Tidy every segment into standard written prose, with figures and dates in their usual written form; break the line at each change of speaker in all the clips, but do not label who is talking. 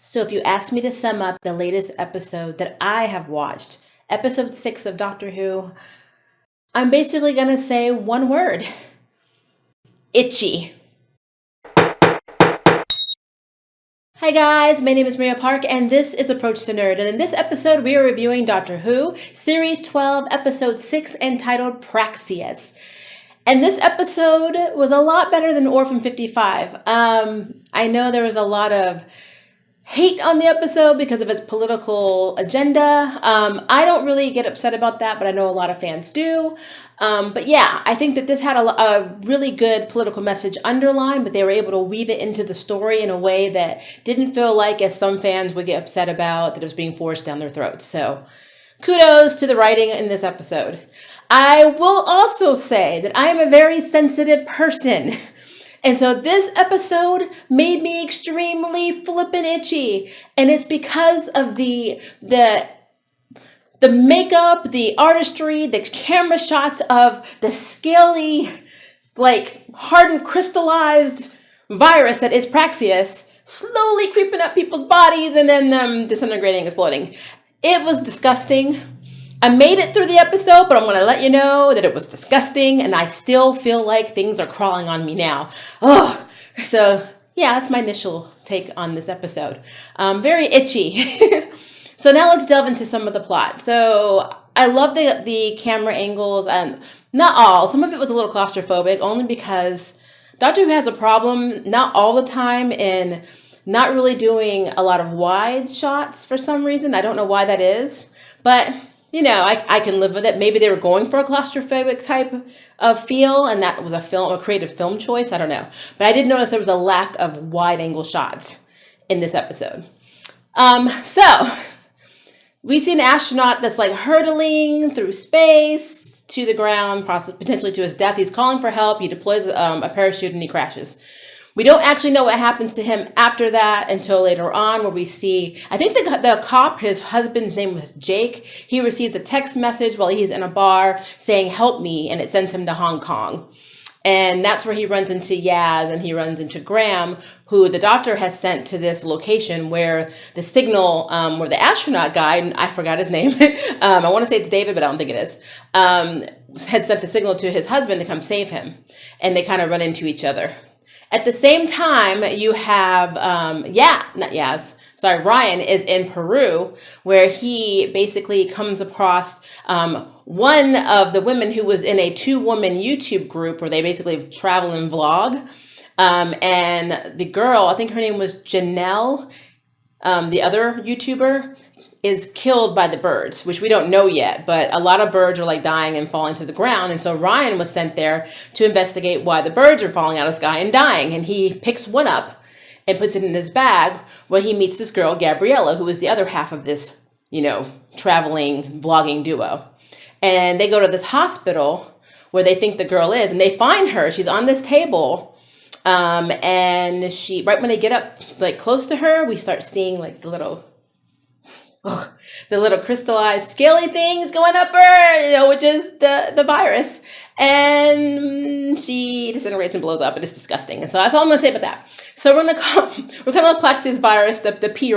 So, if you ask me to sum up the latest episode that I have watched, episode 6 of Doctor Who, I'm basically going to say one word: itchy. Hi guys, my name is Maria Park and this is Approach the Nerd. And in this episode, we are reviewing Doctor Who, Series 12, Episode 6, entitled Praxeus. And this episode was a lot better than Orphan 55. I know there was a lot of hate on the episode because of its political agenda. I don't really get upset about that, but I know a lot of fans do. But yeah, I think that this had a really good political message underlined, but they were able to weave it into the story in a way that didn't feel like, as some fans would get upset about, that it was being forced down their throats. So kudos to the writing in this episode. I will also say that I am a very sensitive person. And so this episode made me extremely flippin' itchy. And it's because of the makeup, the artistry, the camera shots of the scaly, hardened, crystallized virus that is Praxeus slowly creeping up people's bodies and then disintegrating, exploding. It was disgusting. I made it through the episode, but I'm going to let you know that it was disgusting, and I still feel like things are crawling on me now. Oh, so yeah, that's my initial take on this episode. Very itchy. So now let's delve into some of the plot. So I love the camera angles, and not all. Some of it was a little claustrophobic, only because Doctor Who has a problem, not all the time, in not really doing a lot of wide shots for some reason. I don't know why that is, but you know, I can live with it. Maybe they were going for a claustrophobic type of feel, and that was a creative film choice. I don't know. But I did notice there was a lack of wide angle shots in this episode. So we see an astronaut that's hurtling through space to the ground, potentially to his death. He's calling for help. He deploys a parachute and he crashes. We don't actually know what happens to him after that until later on, where we see, I think the cop, his husband's name was Jake. He receives a text message while he's in a bar saying, "Help me," and it sends him to Hong Kong. And that's where he runs into Yaz, and he runs into Graham, who the doctor has sent to this location where the signal, where the astronaut guy, and I forgot his name, I want to say it's David, but I don't think it is, had sent the signal to his husband to come save him. And they kind of run into each other. At the same time, you have, Ryan is in Peru, where he basically comes across one of the women who was in a 2-woman YouTube group where they basically travel and vlog. And the girl, I think her name was Janelle, the other YouTuber, is killed by the birds, which we don't know yet, but a lot of birds are dying and falling to the ground. And so Ryan was sent there to investigate why the birds are falling out of the sky and dying. And he picks one up and puts it in his bag, where he meets this girl, Gabriella, who is the other half of this, traveling vlogging duo. And they go to this hospital where they think the girl is, and they find her. She's on this table. And she, right when they get up close to her, we start seeing the little crystallized scaly things going up her, which is the virus. And she disintegrates and blows up, and it's disgusting. And so that's all I'm going to say about that. So we're going to call Praxeus virus the P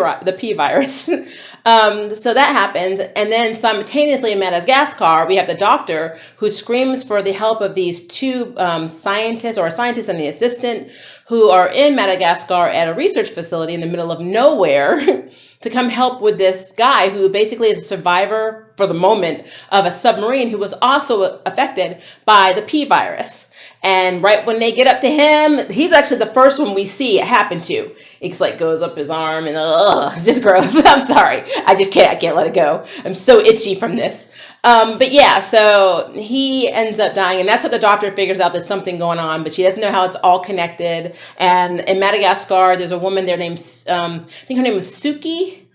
virus. So that happens. And then simultaneously in Madagascar, we have the doctor who screams for the help of these 2 scientists, or a scientist and the assistant, who are in Madagascar at a research facility in the middle of nowhere to come help with this guy who basically is a survivor for the moment of a submarine who was also affected by the P virus. And right when they get up to him, he's actually the first one we see it happen to. It's goes up his arm and it's just gross. I'm sorry. I can't let it go. I'm so itchy from this. But yeah, so he ends up dying, and that's how the doctor figures out there's something going on, but she doesn't know how it's all connected. And in Madagascar, there's a woman there named, I think her name is Suki,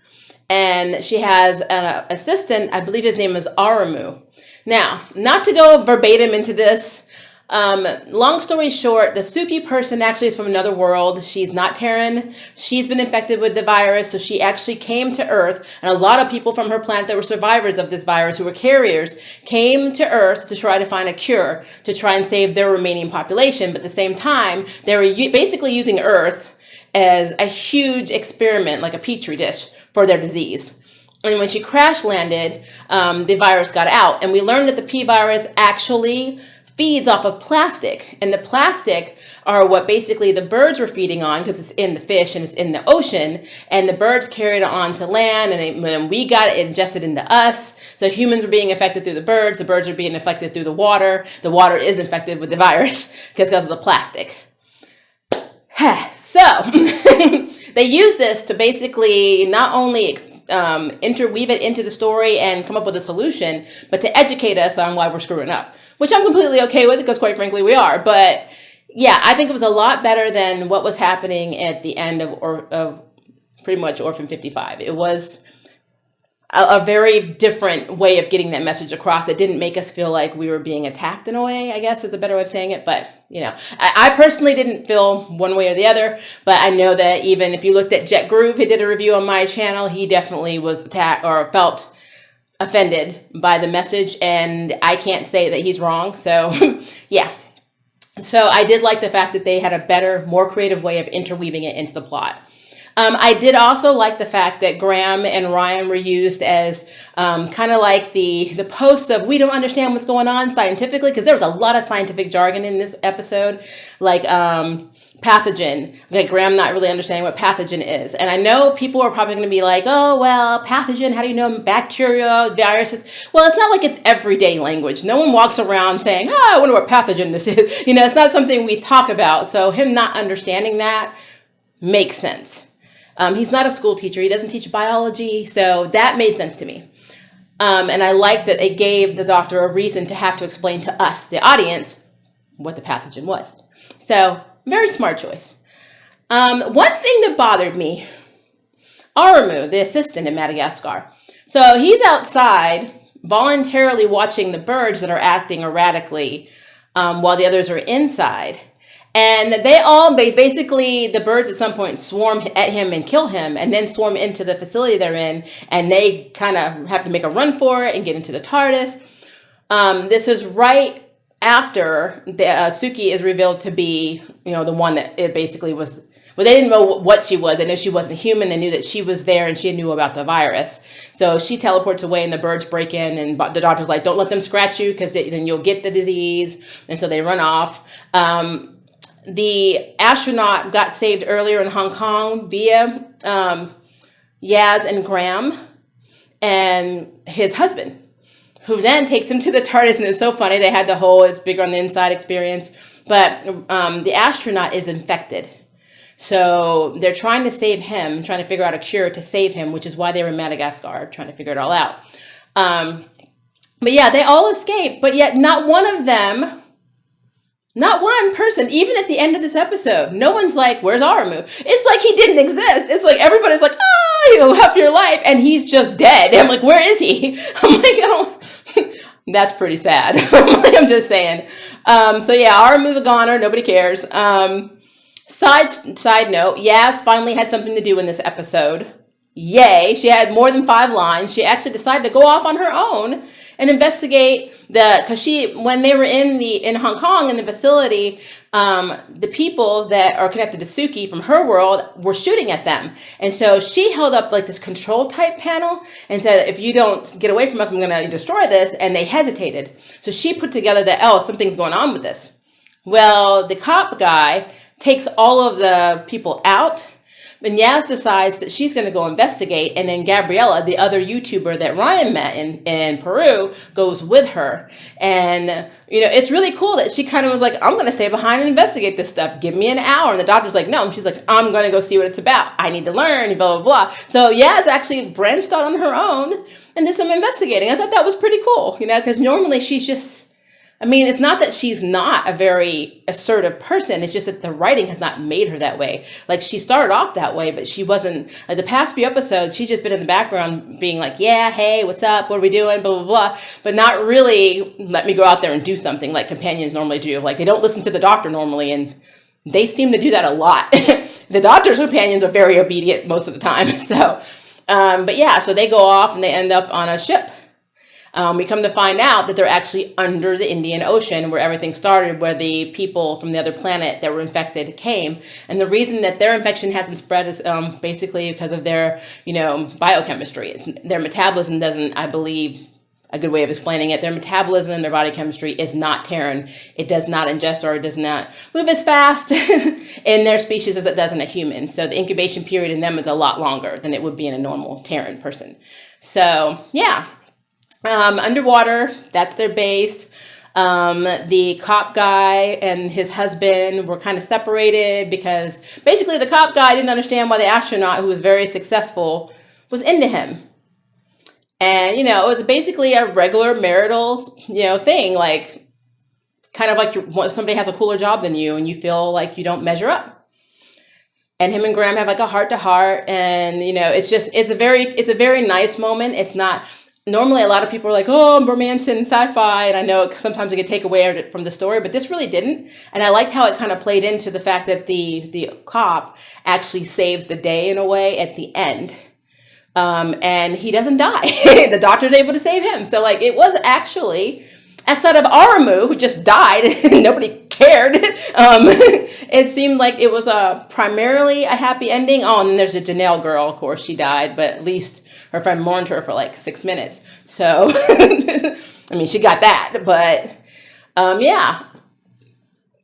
and she has an assistant. I believe his name is Aramu. Now, not to go verbatim into this, long story short, the Suki person actually is from another world. She's not Terran. She's been infected with the virus, so she actually came to Earth, and a lot of people from her planet that were survivors of this virus, who were carriers, came to Earth to try to find a cure, to try and save their remaining population. But at the same time, they were basically using Earth as a huge experiment, like a petri dish for their disease. And when she crash landed, the virus got out. And we learned that the P virus actually feeds off of plastic. And the plastic are what basically the birds were feeding on, because it's in the fish and it's in the ocean. And the birds carried it on to land, and when we got it ingested into us. So humans were being infected through the birds are being infected through the water is infected with the virus because of the plastic. So they use this to basically not only interweave it into the story and come up with a solution, but to educate us on why we're screwing up, which I'm completely okay with, because quite frankly we are. But yeah, I think it was a lot better than what was happening at the end of pretty much Orphan 55. It was a very different way of getting that message across. It didn't make us feel like we were being attacked in a way, I guess is a better way of saying it. But, you know, I personally didn't feel one way or the other, but I know that even if you looked at Jet Groove, who did a review on my channel, he definitely was attacked or felt offended by the message, and I can't say that he's wrong. So yeah. So I did like the fact that they had a better, more creative way of interweaving it into the plot. I did also like the fact that Graham and Ryan were used as kind of like the posts of, we don't understand what's going on scientifically, because there was a lot of scientific jargon in this episode, like pathogen, like Graham not really understanding what pathogen is. And I know people are probably going to be like, oh, well, pathogen, how do you know bacteria, viruses? Well, it's not like it's everyday language. No one walks around saying, oh, I wonder what pathogen this is. You know, it's not something we talk about. So him not understanding that makes sense. He's not a school teacher. He doesn't teach biology. So that made sense to me. And I like that it gave the doctor a reason to have to explain to us, the audience, what the pathogen was. So very smart choice. One thing that bothered me, Aramu, the assistant in Madagascar. So he's outside voluntarily watching the birds that are acting erratically while the others are inside. And they all, basically, the birds at some point swarm at him and kill him, and then swarm into the facility they're in, and they kind of have to make a run for it and get into the TARDIS. This is right after Suki is revealed to be, you know, the one that it basically was. Well, they didn't know what she was. They knew she wasn't human. They knew that she was there, and she knew about the virus. So she teleports away, and the birds break in, and the doctor's like, don't let them scratch you, because then you'll get the disease. And so they run off. The astronaut got saved earlier in Hong Kong via Yaz and Graham and his husband, who then takes him to the TARDIS. And it's so funny. They had the whole it's bigger on the inside experience. But the astronaut is infected. So they're trying to save him, trying to figure out a cure to save him, which is why they were in Madagascar, trying to figure it all out. But yeah, they all escape. But yet not one of them... Not one person, even at the end of this episode, no one's like, where's Aramu? It's like he didn't exist. It's like everybody's like, oh, you help your life. And he's just dead. And I'm like, where is he? I'm like, I don't... That's pretty sad. I'm just saying. So yeah, Aramu's a goner. Nobody cares. Side note, Yaz finally had something to do in this episode. Yay. She had more than 5 lines. She actually decided to go off on her own and investigate because when they were in Hong Kong in the facility, the people that are connected to Suki from her world were shooting at them. And so she held up like this control type panel and said, if you don't get away from us, I'm going to destroy this. And they hesitated. So she put together that, oh, something's going on with this. Well, the cop guy takes all of the people out. And Yaz decides that she's going to go investigate, and then Gabriella, the other YouTuber that Ryan met in Peru, goes with her. And, you know, it's really cool that she kind of was like, I'm going to stay behind and investigate this stuff. Give me an hour. And the doctor's like, no. And she's like, I'm going to go see what it's about. I need to learn, blah, blah, blah. So Yaz actually branched out on her own and did some investigating. I thought that was pretty cool, you know, because normally she's just... I mean, it's not that she's not a very assertive person. It's just that the writing has not made her that way. Like, she started off that way, but she wasn't, like, the past few episodes, she's just been in the background being like, yeah, hey, what's up? What are we doing? Blah, blah, blah. But not really let me go out there and do something like companions normally do. Like, they don't listen to the doctor normally, and they seem to do that a lot. The doctor's companions are very obedient most of the time. So, but yeah, so they go off and they end up on a ship. We come to find out that they're actually under the Indian Ocean where everything started, where the people from the other planet that were infected came. And the reason that their infection hasn't spread is basically because of their, biochemistry. Their metabolism doesn't, I believe, a good way of explaining it, their metabolism and their body chemistry is not Terran. It does not ingest or it does not move as fast in their species as it does in a human. So the incubation period in them is a lot longer than it would be in a normal Terran person. So yeah, underwater, that's their base. The cop guy and his husband were kind of separated because basically the cop guy didn't understand why the astronaut, who was very successful, was into him. And, it was basically a regular marital, thing, like kind of like if somebody has a cooler job than you and you feel like you don't measure up. And him and Graham have like a heart to heart. And, it's a very nice moment. It's not normally a lot of people are like, oh, romance and sci-fi. And I know sometimes it could take away from the story, but this really didn't. And I liked how it kind of played into the fact that the cop actually saves the day in a way at the end. And he doesn't die. The doctor's able to save him. So like it was actually, outside of Aramu, who just died and nobody cared, it seemed like it was primarily a happy ending. Oh, and then there's a Janelle girl, of course, she died, but at least her friend mourned her for like 6 minutes. So, I mean, she got that, but yeah.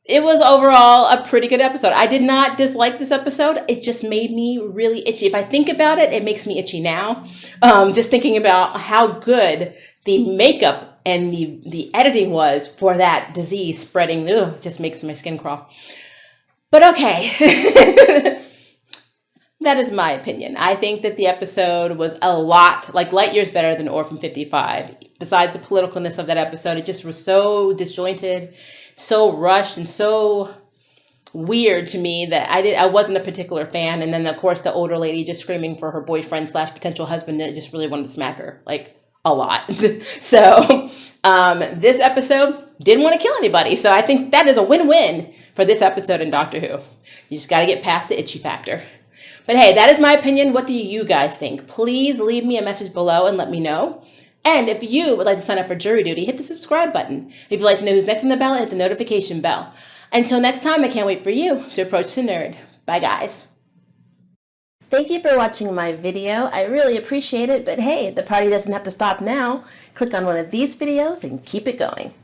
It was overall a pretty good episode. I did not dislike this episode. It just made me really itchy. If I think about it, it makes me itchy now. Just thinking about how good the makeup and the editing was for that disease spreading. Ugh, just makes my skin crawl. But okay. That is my opinion. I think that the episode was a lot, like light years better than Orphan 55. Besides the politicalness of that episode, it just was so disjointed, so rushed, and so weird to me that I wasn't a particular fan. And then, of course, the older lady just screaming for her boyfriend / potential husband, that just really wanted to smack her, like, a lot. So this episode didn't want to kill anybody. So I think that is a win-win for this episode in Doctor Who. You just got to get past the itchy factor. But hey, that is my opinion. What do you guys think? Please leave me a message below and let me know. And if you would like to sign up for jury duty, hit the subscribe button. If you'd like to know who's next on the ballot, hit the notification bell. Until next time, I can't wait for you to approach the nerd. Bye, guys. Thank you for watching my video. I really appreciate it. But hey, the party doesn't have to stop now. Click on one of these videos and keep it going.